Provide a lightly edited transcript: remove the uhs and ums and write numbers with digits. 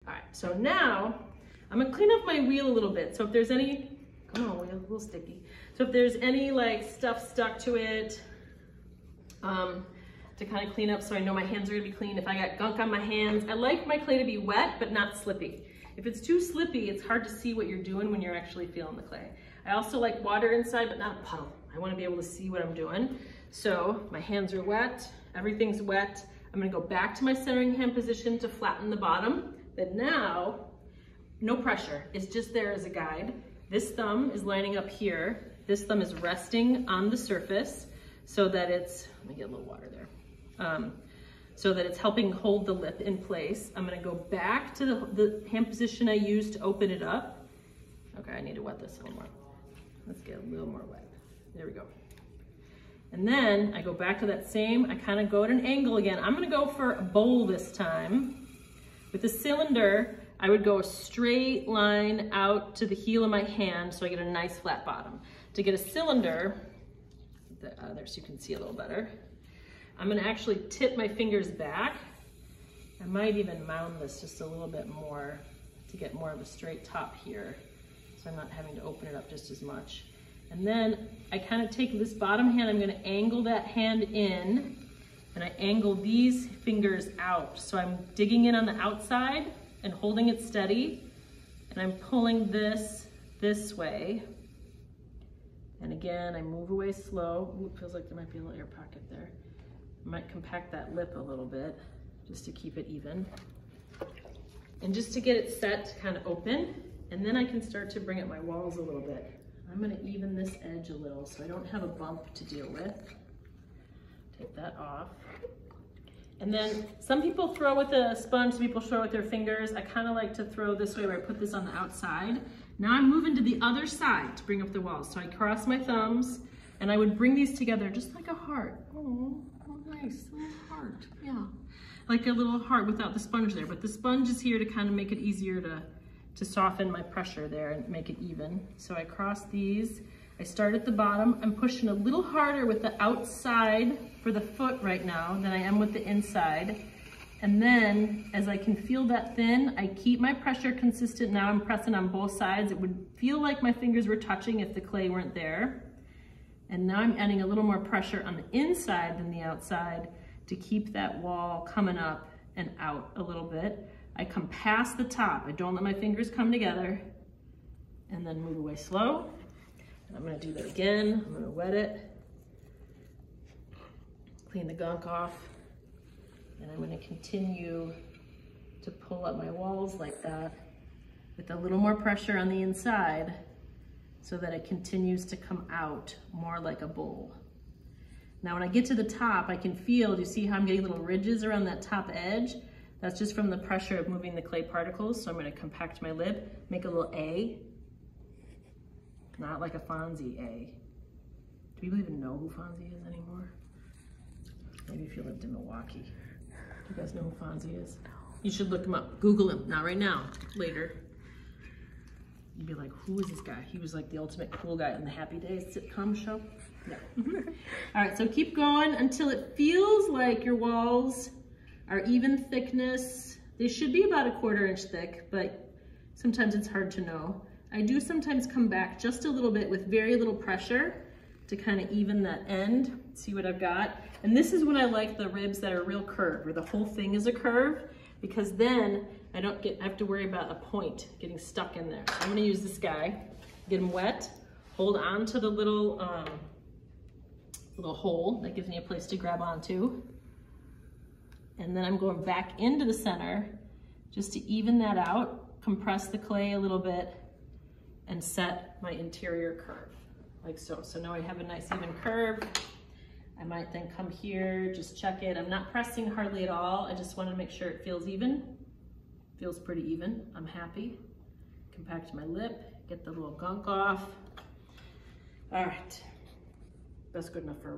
All right, so now I'm gonna clean up my wheel a little bit. So if there's any, come on, wheel, a little sticky. So if there's any like stuff stuck to it, to kind of clean up so I know my hands are gonna be clean. If I got gunk on my hands, I like my clay to be wet but not slippy. If it's too slippy, it's hard to see what you're doing when you're actually feeling the clay. I also like water inside but not a puddle. I wanna be able to see what I'm doing. So my hands are wet, everything's wet. I'm gonna go back to my centering hand position to flatten the bottom. Then now, no pressure, it's just there as a guide. This thumb is lining up here. This thumb is resting on the surface so that it's, let me get a little water there. So that it's helping hold the lip in place. I'm gonna go back to the hand position I used to open it up. Okay, I need to wet this a little more. Let's get a little more wet. There we go. And then I go back to that same, I kind of go at an angle again. I'm gonna go for a bowl this time. With the cylinder, I would go a straight line out to the heel of my hand so I get a nice flat bottom. To get a cylinder, there so you can see a little better, I'm gonna actually tip my fingers back. I might even mound this just a little bit more to get more of a straight top here, so I'm not having to open it up just as much. And then I kind of take this bottom hand, I'm gonna angle that hand in, and I angle these fingers out. So I'm digging in on the outside and holding it steady, and I'm pulling this way. And again, I move away slow. Ooh, it feels like there might be a little air pocket there. I might compact that lip a little bit just to keep it even. And just to get it set to kind of open, and then I can start to bring up my walls a little bit. I'm gonna even this edge a little so I don't have a bump to deal with. Take that off. And then some people throw with a sponge, some people throw with their fingers. I kind of like to throw this way where I put this on the outside. Now I'm moving to the other side to bring up the walls. So I cross my thumbs and I would bring these together just like a heart. Oh, nice, a little heart, yeah. Like a little heart without the sponge there, but the sponge is here to kind of make it easier to soften my pressure there and make it even. So I cross these. I start at the bottom. I'm pushing a little harder with the outside for the foot right now than I am with the inside. And then as I can feel that thin, I keep my pressure consistent. Now I'm pressing on both sides. It would feel like my fingers were touching if the clay weren't there. And now I'm adding a little more pressure on the inside than the outside to keep that wall coming up and out a little bit. I come past the top. I don't let my fingers come together, and then move away slow. And I'm gonna do that again. I'm gonna wet it, clean the gunk off, and I'm gonna continue to pull up my walls like that with a little more pressure on the inside so that it continues to come out more like a bowl. Now when I get to the top, I can feel, do you see how I'm getting little ridges around that top edge? That's just from the pressure of moving the clay particles. So I'm gonna compact my lip, make a little A, not like a Fonzie A. Do people even know who Fonzie is anymore? Maybe if you lived in Milwaukee. Do you guys know who Fonzie is? No. You should look him up, Google him, not right now, later. You'd be like, who is this guy? He was like the ultimate cool guy on the Happy Days sitcom show. No. All right, so keep going until it feels like your walls are even thickness. They should be about 1/4 inch thick, but sometimes it's hard to know. I do sometimes come back just a little bit with very little pressure to kind of even that end. See what I've got? And this is when I like the ribs that are real curved, where the whole thing is a curve, because then I have to worry about a point getting stuck in there. So I'm gonna use this guy, get him wet, hold on to the little hole that gives me a place to grab onto. And then I'm going back into the center just to even that out, compress the clay a little bit, and set my interior curve, like so. So now I have a nice even curve. I might then come here, just check it. I'm not pressing hardly at all. I just want to make sure it feels even. Feels pretty even, I'm happy. Compact my lip, get the little gunk off. All right, that's good enough for